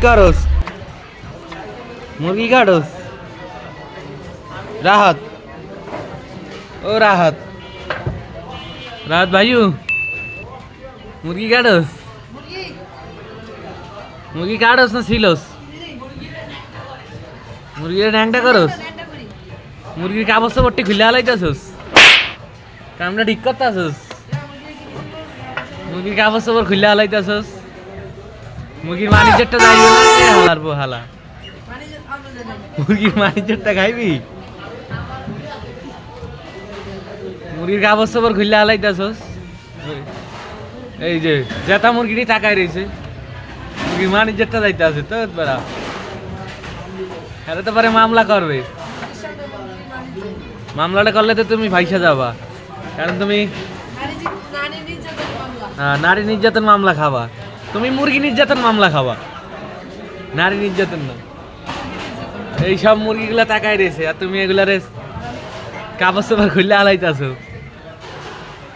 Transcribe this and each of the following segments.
করস মুরগি কাটস রাহাত ও রাহাত রাহাত ভাইউ মুরগি কাটস মুরগি কাটস না ছিলস মুরগির ন্যাংটা করস মুরগির কাপড় সাপড়টি খুলে হালাইতেছস কামটা ঠিক করতেছস মুরগির কাপড় সাপড় খুলে হালাইতেছস মুরগির মানিজ্যটা যাইবে না হালার পো হালা মুরগির মানিজ্যটা খাইবি মুরগির কাপড় সাপড় খুলে হালাইতেছস এই যে জেতা মুরগিটি তাকাই রয়েছে মুরগির মানিজ্যটা যাইতে আছে তো বেড়া এরা তো পারে মামলা করবে মামলাটা করলে তো তুমি ভাইসা যাবা কারণ তুমি নারী নির্যাতন মামলা খাবা তুমি মুরগি নির্যাতন মামলা খাবা নারী নির্যাতন না এই সব মুরগিগুলা তাকাই রয়েছে আর তুমি এগুলারে কাপড় চোপড় খুললে আলাইতেছো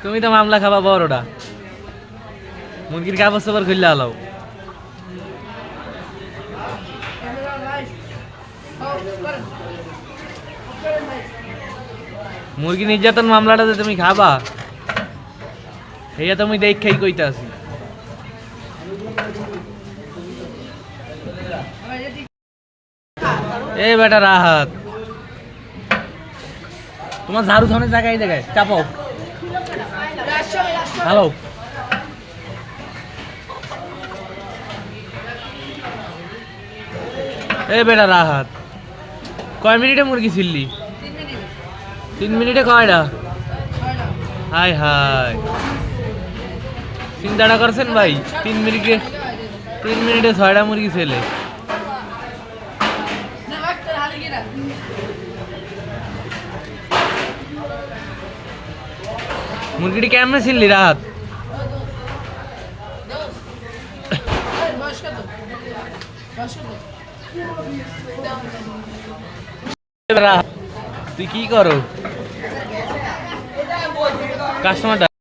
তুমি তো মামলা খাবা বড়টা মুরগির কাপড় চোপড় খুললে আলাও মুরগি নির্যাতন মামলাটা যে তুমি খাবা এইটা তুমি দেখেই কইতে আছি এ বেটা রাহাত তোমার ঝাড়ু ধনের জায়গায় দেখায় চাপাও হ্যালো এ বেটা রাহাত কয় মিনিটে মুরগি ছিললি 3 মিনিটে কয়টা হাই হাই চিন্তাটা করছেন ভাই 3 মিনিটে 6টা মুরগি ছেলে মুরগিটি কেমনে ছিললি রাত তুই কি করো কাস্টমার